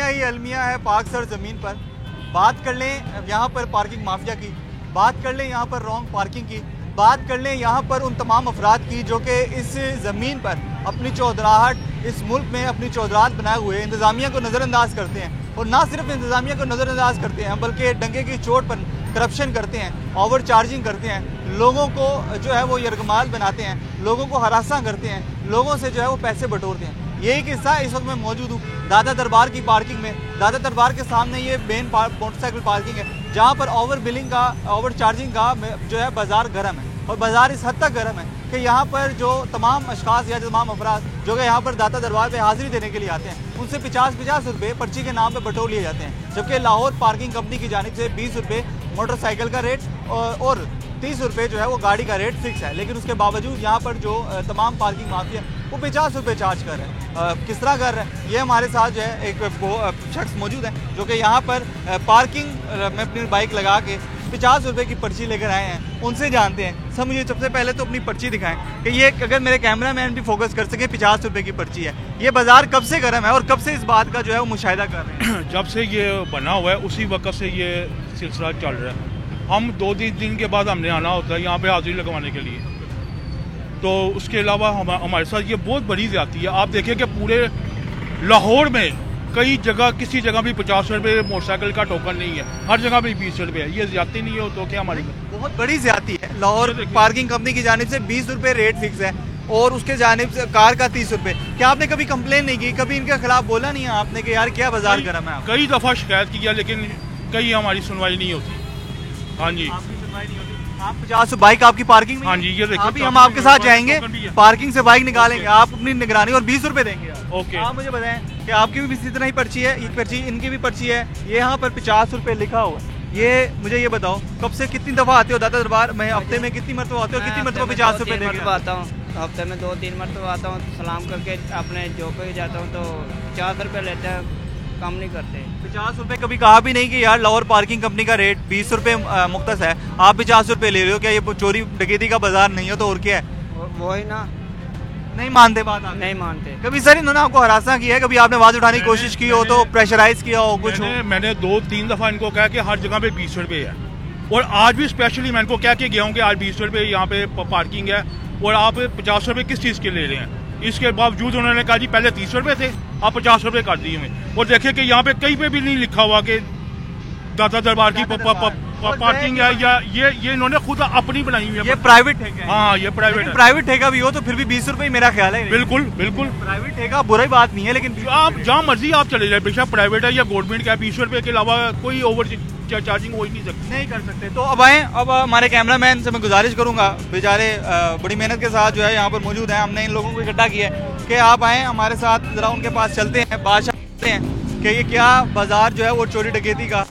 ही अलमिया है पाकसर ज़मीन पर। बात कर लें यहाँ पर पार्किंग माफिया की, बात कर लें यहाँ पर रॉन्ग पार्किंग की, बात कर लें यहाँ पर उन तमाम अफराद की जो कि इस ज़मीन पर अपनी चौधराहट इस मुल्क में अपनी चौधराहट बनाए हुए इंतज़ामिया को नज़रअंदाज करते हैं। और ना सिर्फ इंतज़ामिया को नज़रअंदाज करते हैं बल्कि डंके की चोट पर करप्शन करते हैं, ओवर चार्जिंग करते हैं, लोगों को जो है वो यरगमाल बनाते हैं, लोगों को हरासा करते हैं, लोगों से जो है वो पैसे बटोरते हैं। यही किस्सा इस वक्त मैं मौजूद हूँ दादा दरबार की पार्किंग में। दादा दरबार के सामने ये मेन मोटरसाइकिल पार्किंग है जहाँ पर ओवर बिलिंग का, ओवर चार्जिंग का जो है बाजार गर्म है। और बाजार इस हद तक गर्म है कि यहाँ पर जो तमाम अशखास या तमाम अफराद जो कि यहाँ पर दाता दरबार पे हाजिरी देने के लिए आते हैं उनसे 50-50 रुपये पर्ची के नाम पे बटोर लिए जाते हैं, जबकि लाहौर पार्किंग कंपनी की जानिब से 20 रुपये मोटरसाइकिल का रेट और 30 रुपये जो है वो गाड़ी का रेट फिक्स है। लेकिन उसके बावजूद यहाँ पर जो तमाम पार्किंग माफिया वो 50 रुपये चार्ज कर रहे हैं। किस तरह कर रहे हैं ये हमारे साथ जो है एक शख्स मौजूद है जो कि यहाँ पर पार्किंग में अपनी बाइक लगा के 50 रुपये की पर्ची लेकर आए हैं। उनसे जानते हैं। सर मुझे सबसे पहले तो अपनी पर्ची दिखाएं कि ये अगर मेरे कैमरा मैन भी फोकस कर सके 50 रुपये की पर्ची है। ये बाजार कब से गर्म है और कब से इस बात का जो है वो मुशाहिदा कर रहे हैं? जब से ये बना हुआ है उसी वक्त से ये सिलसिला चल रहा है। हम 2-3 दिन के बाद हमने आना होता है यहाँ पे हाजिरी लगवाने के लिए, तो उसके अलावा हमारे साथ ये बहुत बड़ी ज़्यादती है। आप देखें कि पूरे लाहौर में कई जगह किसी जगह भी 50 रुपये मोटरसाइकिल का टोकन नहीं है, हर जगह भी 20 रुपये है। ये ज्यादती नहीं हो तो क्या हमारी बहुत बड़ी ज्यादती है। लाहौर पार्किंग कंपनी की जानिब से 20 रुपये रेट फिक्स है और उसके जानिब से कार का 30 रुपये। क्या आपने कभी कंप्लेन नहीं की, कभी इनके खिलाफ बोला नहीं है आपने कि यार क्या बाजार गर्म है? कई दफ़ा शिकायत की है लेकिन कई हमारी सुनवाई नहीं होती। हाँ जी, आप 50 बाइक आपकी पार्किंग में? हाँ जी, ये देखिए अभी हम आपके साथ जाएंगे, पार्किंग से बाइक निकालेंगे, आप अपनी निगरानी और 20 रुपये देंगे। ओके, आप मुझे बताएं कि आपकी भी इसी तरह ही पर्ची है? ये पर्ची इनकी भी पर्ची है, ये यहाँ पर 50 रुपये लिखा हुआ है। ये मुझे ये बताओ कब से कितनी दफ़ा आते हो दाता दरबार में? हफ्ते में कितनी मरतबा आते हो? कितनी मरतबा 50 रुपये देके आता हूँ? हफ्ते में 2-3 मरतबा आता हूँ, सलाम करके अपने जॉब पे जाता हूँ तो 50 रुपये लेते हैं, कम नहीं करते। 50 रुपये कभी कहा भी नहीं कि यार लाहौर पार्किंग कंपनी का रेट 20 रुपये मुख्तस है, आप 50 रुपये ले रहे हो? क्या ये चोरी डकैती का बाजार नहीं हो तो और क्या है? वही ना, नहीं मानते बात आप? नहीं मानते। कभी सर इन्होंने आपको हरासा किया है? कभी आपने आवाज उठाने की कोशिश की हो तो प्रेशराइज किया हो कुछ? मैंने 2-3 दफ़ा इनको कहा कि हर जगह पे 20 रुपये है और आज भी स्पेशली मैं इनको कह के गया हूँ कि आज 20 रुपये यहाँ पे पार्किंग है और आप 50 रुपये किस चीज़ के ले रहे हैं? इसके बावजूद उन्होंने कहा जी पहले 30 रुपये थे, आप 50 रुपये कर दिए हमें। और देखिए कि यहाँ पे कहीं पे भी नहीं लिखा हुआ कि दाता दरबार की पार्किंग है, या ये इन्होंने खुद अपनी बनाई हुई है। ये प्राइवेट ठेका है? हाँ, ये प्राइवेट है। प्राइवेट ठेका भी हो तो फिर भी 20 रुपये मेरा ख्याल है। बिल्कुल बिल्कुल, प्राइवेट ठेका बुरी बात नहीं है, लेकिन आप जहाँ मर्जी आप चले जाए, बेशक प्राइवेट है या गवर्नमेंट का, 20 रुपये के अलावा कोई ओवर चार्जिंग हो ही नहीं सकती, नहीं कर सकते। तो अब आए, अब हमारे कैमरामैन से मैं गुजारिश करूंगा, बेचारे बड़ी मेहनत के साथ जो है यहाँ पर मौजूद हैं, हमने इन लोगों को इकट्ठा किया है कि आप आए हमारे साथ, जरा उनके पास चलते हैं, बादशाह करते हैं कि ये क्या बाजार जो है वो चोरी डकैती का,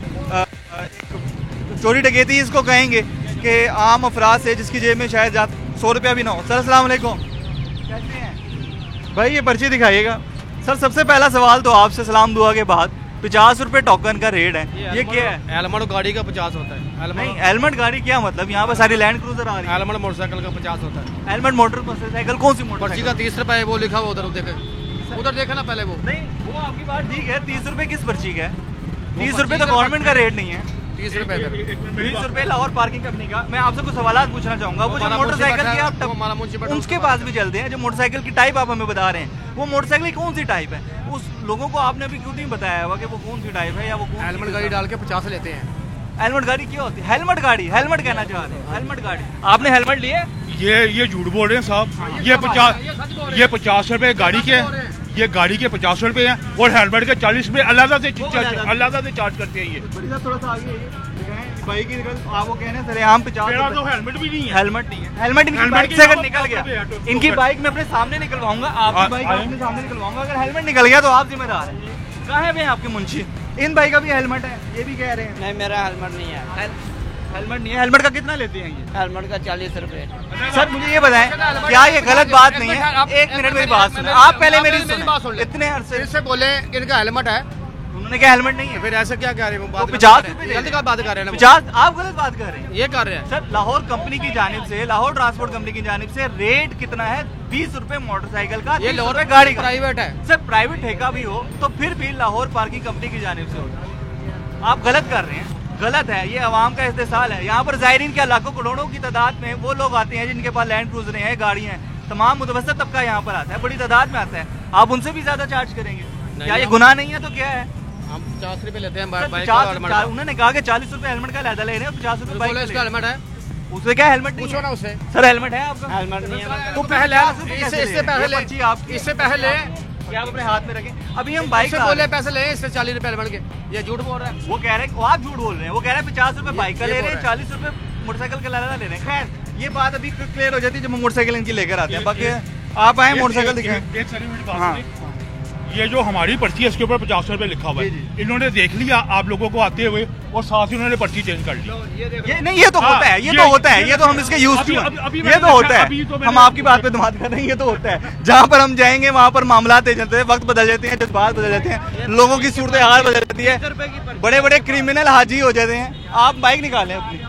चोरी डकैती इसको कहेंगे कि आम अफराद से जिसकी जेब में शायद 100 रुपया भी ना हो। सर अस्सलाम वालेकुम, कैसे हैं भाई? ये पर्ची दिखाइएगा। सर सबसे पहला सवाल तो आपसे सलाम दुआ के बाद, 50 रुपये टोकन का रेट है, ये क्या है? हेलमेट गाड़ी का 50 होता है। नहीं, हेलमेट गाड़ी क्या मतलब? यहाँ पर सारी लैंड क्रूजर आ रही है। हेलमेट मोटरसाइकिल का 50 होता है। हेलमेट मोटरसाइकिल कौन सी मोटर? पर्ची का 30 रुपए वो लिखा हुआ उधर देखे ना पहले। वो नहीं, वो आपकी बात ठीक है, 30 रुपये किस पर्ची का है? 30 रुपये तो गवर्नमेंट का रेट नहीं है। 30 रुपए 20 रुपये लाहौर पार्किंग कंपनी का। मैं आपसे कुछ सवाल पूछना चाहूंगा। वो जो मोटरसाइकिल की आप उसके पास भी चलते हैं, जो मोटरसाइकिल की टाइप आप हमें बता रहे हैं, वो मोटरसाइकिल कौन सी टाइप है? उस लोगों को आपने अभी क्यों नहीं बताया हुआ कि वो कौन सी टाइप है या वो कौन? हेलमेट गाड़ी डाल के 50 लेते हैं। हेलमेट गाड़ी क्या होती है? हेलमेट गाड़ी, हेलमेट कहना चाह रहे हैं, हेलमेट गाड़ी। आपने हेलमेट लिया? ये झूठ बोल रहे हैं साहब। ये 50 रुपये गाड़ी के, ये गाड़ी के 50 रुपये हैं और हेलमेट के 40 रुपये अलग से चार्ज करते हैं। ये थोड़ा सा आगे बाइक आपको कहने सर हम 50 तो हेलमेट भी नहीं है। हेलमेट नहीं है, हेलमेट इनकी बाइक से अगर निकल गया, इनकी बाइक में अपने सामने निकलवाऊंगा, आपकी बाइक अपने सामने निकलवाऊंगा। अगर हेलमेट निकल गया तो आप जिम्मेदार हैं। कहाँ है भाई आपके मुंशी? इन भाई का भी हेलमेट है, ये भी कह रहे हैं। नहीं, मेरा हेलमेट नहीं है। हेलमेट नहीं है? हेलमेट का कितना लेते हैं ये? हेलमेट का 40 रुपए। सर मुझे ये बताएं, क्या ये गलत बात नहीं है? एक मिनट मेरी बात सुनो, आप पहले मेरी सुनो। इतने अरसे से बोले इनका हेलमेट है, उन्होंने क्या हेलमेट नहीं है? फिर ऐसा क्या कह रहे हैं? तो 50 रुपए गलत का बात कर रहे हैं ना वो। 50, आप गलत बात कर रहे हैं। ये कर रहे हैं सर लाहौर कंपनी की जानिब से, लाहौर ट्रांसपोर्ट कंपनी की जानिब से रेट कितना है? 20 रुपए मोटरसाइकिल का, ये 30 लाहौर रुपए गाड़ी का। प्राइवेट है सर प्राइवेट ठेका भी हो तो फिर भी लाहौर पार्किंग कंपनी की जानिब से होगा। आप गलत कर रहे हैं, गलत है, ये अवाम का इस्तेसाल है। यहाँ पर ज़ायरीन क्या लाखों करोड़ों की तादाद में वो लोग आते हैं जिनके पास लैंड क्रूजरें हैं, गाड़ियाँ हैं, तमाम मुतवस्सित तबका यहाँ पर आता है, बड़ी तादाद में आता है। आप उनसे भी ज्यादा चार्ज करेंगे? क्या ये गुनाह नहीं है तो क्या है? हम 50 रुपए लेते हैं सर, बाइक का हेलमेट का। उन्होंने कहा कि 40 रुपए हेलमेट का लहदा ले रहे हैं, 50 रुपए बाइक का इसका हेलमेट है, उससे क्या हेलमेट नहीं पूछो है? ना उससे। सर हेलमेट है आपका? हेलमेट नहीं है। तो पहले इससे पहले आप इससे पहले क्या आप अपने हाथ में रखें? अभी हम बाइक इससे बोले पैसे ले, इससे 40 रुपए हेलमेट के। ये झूठ बोल रहा है। वो कह रहे हैं, आप झूठ बोल रहे हैं। वो कह रहे हैं 50 रुपए बाइक का ले रहे हैं, 40 रुपए मोटरसाइकिल का लहदा ले रहे हैं। खैर ये बात अभी क्लियर हो जाती है जब हम मोटरसाइकिल इनकी लेकर आते हैं। बाकी आप आए मोटरसाइकिल दिखाएं। हाँ ये जो हमारी पर्ची है इसके ऊपर 50 रुपए लिखा हुआ है, इन्होंने देख लिया आप लोगों को आते हुए और साथ ही उन्होंने पर्ची चेंज कर ली। ये नहीं, ये तो होता है, ये तो होता है, ये तो हम इसके यूज टू हैं, ये तो होता है। हम आपकी बात पे बात कर रहे हैं, ये तो होता है। जहाँ पर हम जाएंगे वहाँ पर मामला तेज चलते हैं, वक्त बदल जाते हैं, जज्बात बदल जाते हैं, लोगों की सूरत हाल बदल जाती है, बड़े बड़े क्रिमिनल हाजी हो जाते हैं। आप बाइक निकालें अपनी,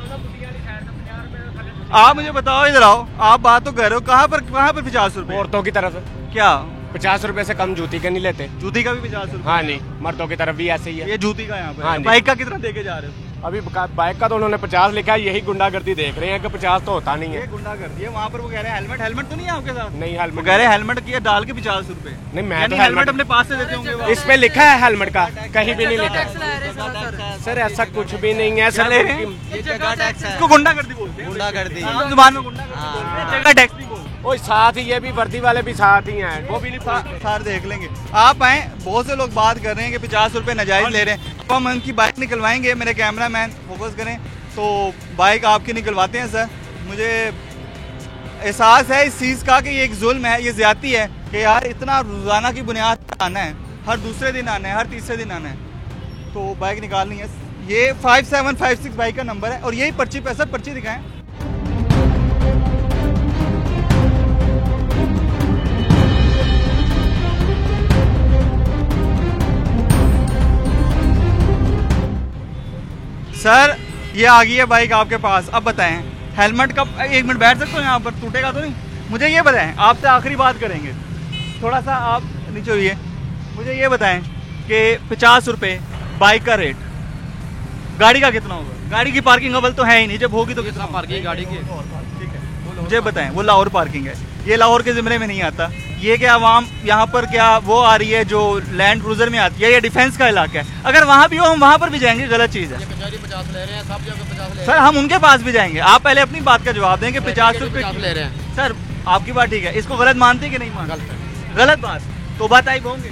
आप मुझे बताओ, इधर आओ, आप बात तो कर रहे हो, कहाँ पर 50 रुपए? औरतों की तरफ क्या 50 रुपए से कम जूती के नहीं लेते? जूती का भी 50 रुपए? हाँ नहीं, मर्दों की तरफ भी ऐसे ही है। ये जूती का यहाँ हाँ पे, जी। बाइक का कितना देके जा रहे हो? अभी बाइक का तो उन्होंने 50 लिखा है, यही गुंडागर्दी देख रहे हैं कि 50 तो होता नहीं ये है। गुंडा कर दिया। वहाँ पर वो कह रहे हैं हेलमेट तो नहीं है आपके साथ? नहीं वो हेलमेट कह रहे हैं हेलमेट किया डाल के 50 रुपए। नहीं, मैं यानी तो हेलमेट अपने पास से देते होंगे वो। इस पे लिखा है हेलमेट का, कहीं भी नहीं लिखा है। सर ऐसा कुछ भी नहीं है सर। इसको गुंडागर्दी बोलते हैं। गुंडागर्दी। आम जुबान में गुंडागर्दी बोलते हैं, जगह टैक्स भी बोलते हैं। वो साथ ही ये भी वर्दी वाले भी साथ ही हैं, वो भी नहीं सार देख लेंगे। आप आए, बहुत से लोग बात कर रहे हैं कि 50 रुपए नाजायज ले रहे हैं। अब हम उनकी बाइक निकलवाएंगे, मेरे कैमरा मैन फोकस करें तो बाइक आपकी निकलवाते हैं। सर मुझे एहसास है इस चीज़ का कि ये एक जुल्म है, ये ज्यादती है कि यार इतना रोजाना की बुनियाद पर आना है, हर दूसरे दिन आना है, हर तीसरे दिन आना है, तो बाइक निकालनी है। ये 5756 बाइक का नंबर है और यही पर्ची पे। सर पर्ची दिखाएं। सर ये आ गई है बाइक आपके पास, अब बताएं हेलमेट का, 1 मिनट बैठ सकते हो यहाँ पर, टूटेगा तो नहीं? मुझे ये बताएं, आपसे आखिरी बात करेंगे, थोड़ा सा आप नीचे हुई, मुझे ये बताएं कि 50 रुपए बाइक का रेट, गाड़ी का कितना होगा? गाड़ी की पार्किंग अव्वल तो है ही नहीं, जब होगी तो कितना पार्किंग गाड़ी की? ठीक है, मुझे बताएं, वो लाहौर पार्किंग है, ये लाहौर के ज़िम्मे में नहीं आता। ये क्या आवाम यहाँ पर क्या वो आ रही है जो लैंड क्रूजर में आती है, ये डिफेंस का इलाका है, अगर वहाँ भी हो हम वहाँ पर भी जाएंगे, गलत चीज़ है। 50 ले रहे हैं, सब जगह 50 ले रहे हैं। सर हम उनके पास भी जाएंगे, आप पहले अपनी बात का जवाब देंगे। 50 रुपए ले रहे हैं। सर आपकी बात ठीक है, इसको गलत मानते हैं कि नहीं मानते? गलत बात, तो बात आई होंगे,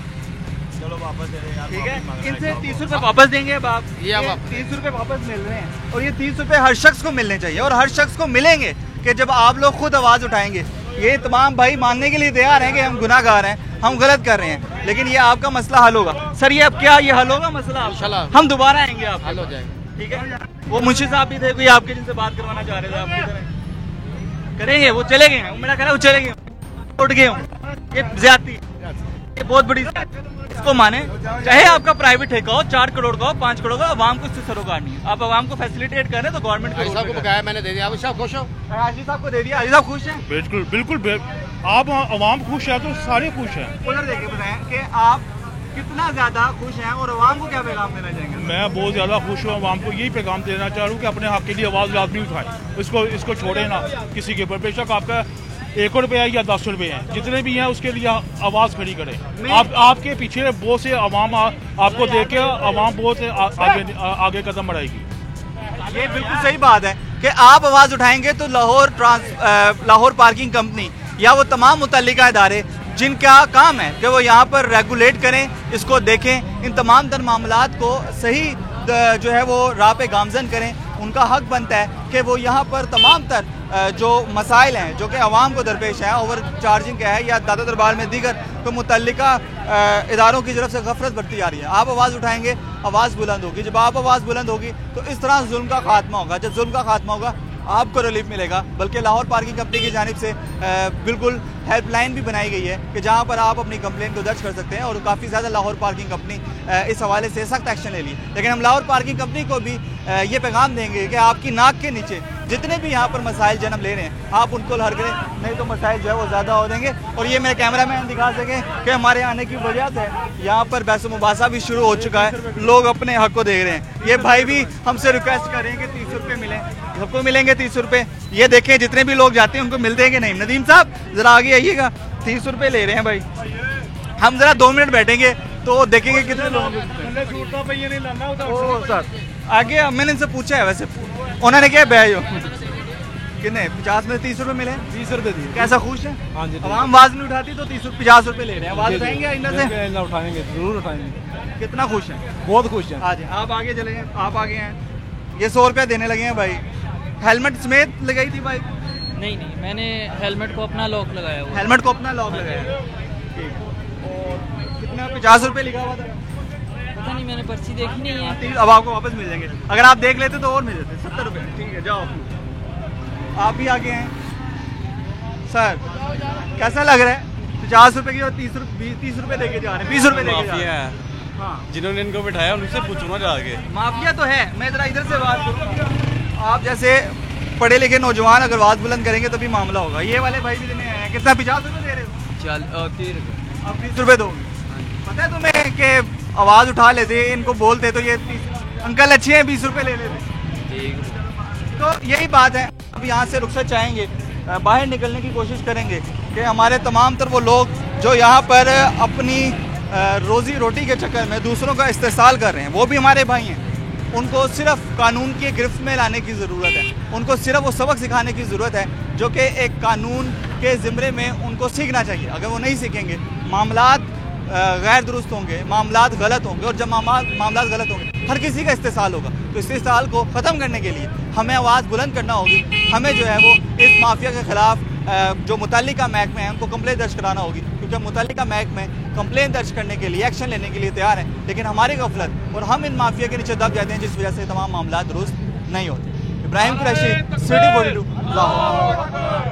चलो वापस दे रहे हैं, ठीक है। इनसे 30 रुपए वापस देंगे। अब आप ये 30 रुपए वापस मिल रहे हैं और ये 30 रुपए हर शख्स को मिलने चाहिए और हर शख्स को मिलेंगे कि जब आप लोग खुद आवाज उठाएंगे। ये तमाम भाई मानने के लिए तैयार हैं कि हम गुनाहगार हैं, हम गलत कर रहे हैं, लेकिन ये आपका मसला हल होगा। सर ये अब क्या ये हल होगा मसला? इंशाल्लाह हम दोबारा आएंगे, आप हल हो जाएगा, ठीक है। वो मुंशी साहब भी थे कोई आपके, जिनसे बात करवाना चाह रहे थे, आपकी तरह करेंगे, वो चले गए हैं, मेरा कहना है वो चले गए, उठ गए हूँ। ये ज्यादती, ये बहुत बड़ी, इसको माने, चाहे आपका प्राइवेट ठेका हो, 4 करोड़ का हो, 5 करोड़ का, आवाम को इससे सरोकार नहीं है। आप आवाम को फैसिलिटेट करें तो गवर्नमेंट को बकाया मैंने दे दिया। आप खुश हो? हाजी साहब को दे दिया, हाजी साहब खुश हैं? बिल्कुल बिल्कुल, आप आवाम खुश है तो सारे खुश हैं। उधर देखिए, बताएं कि आप कितना ज्यादा खुश हैं और आवाम को क्या पैगाम देना चाहेंगे? मैं बहुत ज़्यादा खुश हूँ, आवाम को यही पैगाम देना चाह रहा हूँ कि अपने हक के लिए आवाज़ लाजमी उठाएं, इसको छोड़े ना किसी के ऊपर। बेशक आपका 1 रुपया या 10 रुपये हैं, जितने भी हैं उसके लिए आवाज़ खड़ी करें। आपके पीछे बहुत से आवाम आपको देख के आवाम बहुत आगे कदम बढ़ाएगी। ये बिल्कुल सही बात है कि आप आवाज़ उठाएंगे तो लाहौर पार्किंग कंपनी या वो तमाम मुतल्लिका इदारे जिनका काम है कि वो यहाँ पर रेगुलेट करें, इसको देखें, इन तमाम तर मामलात को सही जो है वो राह पे गामजन करें। उनका हक बनता है कि वो यहाँ पर तमाम तर जो मसाइल हैं जो कि आवाम को दरपेश है, ओवर चार्जिंग का है या दादा दरबार में दीगर तो मुतल्लिका इदारों की तरफ से गफलत बढ़ती जा रही है। आप आवाज़ उठाएंगे, आवाज़ बुलंद होगी। जब आप आवाज़ बुलंद होगी तो इस तरह जुल्म का खात्मा होगा। जब जुल्म का खात्मा होगा आपको रिलीफ मिलेगा, बल्कि लाहौर पार्किंग कंपनी की जानिब से बिल्कुल हेल्पलाइन भी बनाई गई है कि जहां पर आप अपनी कंप्लेंट को दर्ज कर सकते हैं। और काफ़ी ज़्यादा लाहौर पार्किंग कंपनी इस हवाले से सख्त एक्शन ले ली। लेकिन हम लाहौर पार्किंग कंपनी को भी ये पैगाम देंगे कि आपकी नाक के नीचे जितने भी यहाँ पर मसाइल जन्म ले रहे हैं आप उनको हल करें, नहीं तो मसाइल जो है वो ज़्यादा हो देंगे। और ये मेरे कैमरा मैन दिखा सकें कि हमारे आने की वजह से यहाँ पर बहस मुबासा भी शुरू हो चुका है, लोग अपने हक को देख रहे हैं। ये भाई भी हमसे रिक्वेस्ट कर रहे हैं कि 30 रुपये मिलें, सबको मिलेंगे 30 रुपये। ये देखें जितने भी लोग जाते हैं उनको मिलते हैं कि नहीं। नदीम साहब ज़रा आगे आइएगा, 30 रुपये ले रहे हैं भाई। हम ज़रा 2 मिनट बैठेंगे तो देखेंगे कितने लोग। ओ सर आगे मैंने इनसे पूछा है, वैसे उन्होंने क्या बैठो कितने 50 में 30 रुपये मिले, 30 रुपये दिए। कैसा खुश है? हाँ जी, आवाम आवाज नहीं उठाती तो 50 रुपये ले रहे हैं। आवाज उठाएंगे आइंदा से? उठाएंगे, जरूर उठाएंगे। कितना खुश है? बहुत खुश है। आज आप आगे चले गए, आप आगे हैं, ये 100 रुपये देने लगे हैं भाई। हेलमेट समेत लगाई थी भाई? नहीं नहीं, मैंने हेलमेट को अपना लॉक लगाया हुआ। हेलमेट को अपना लॉक लगाया, ठीक। और कितना 50 रुपये लिखा हुआ था? पता नहीं, मैंने पर्ची देखी नहीं है। अब आपको वापस मिल जाएंगे, अगर आप देख लेते तो और मिल जाते। 70 रुपये, ठीक है जाओ। आप भी आगे हैं सर, कैसा लग रहा है? 50 रुपये की और 30 रुपये देके जा रहे हैं, 20 रुपये देके जा रहे हैं। हाँ, जिन्होंने इनको बिठाया उनसे पूछो ना जाके। माफिया तो है। मैं जरा इधर से बात करूँ, आप जैसे पढ़े लिखे नौजवान अगर आवाज बुलंद करेंगे तो भी मामला होगा। ये वाले भाई भी देने आए हैं, कितना 50 रुपये दे रहे हो? 30 रुपये। आप 30 रुपये दो। पता है तुम्हें कि आवाज उठा लेते, इनको बोलते तो ये 30 अंकल अच्छे हैं 20 रुपये ले लेते। तो यही बात है। अब यहाँ से रुखसत चाहेंगे, बाहर निकलने की कोशिश करेंगे कि हमारे तमाम तर वो लोग जो यहाँ पर अपनी रोजी रोटी के चक्कर में दूसरों का इस्तेसाल कर रहे हैं, वो भी हमारे भाई हैं। उनको सिर्फ कानून की गिरफ्त में लाने की ज़रूरत है, उनको सिर्फ वो सबक सिखाने की ज़रूरत है जो कि एक कानून के ज़िम्मे में उनको सीखना चाहिए। अगर वो नहीं सीखेंगे मामलात गैर दुरुस्त होंगे, मामलात गलत होंगे, और जब मामलात गलत होंगे हर किसी का इस्तेसाल होगा। तो इस्तेसाल को ख़त्म करने के लिए हमें आवाज़ बुलंद करना होगी। हमें जो है वो इस माफिया के ख़िलाफ़ जो मुतल्लिका महकमे हैं उनको कंप्लेंट दर्ज कराना होगी, क्योंकि मुतल्लिका महकमे कंप्लेंट दर्ज करने के लिए, एक्शन लेने के लिए तैयार हैं। लेकिन हमारी गफलत और हम इन माफिया के नीचे दब जाते हैं, जिस वजह से तमाम मामला दुरुस्त नहीं होते। इब्राहिम कुरैशी, सिटी 42, लाहौर।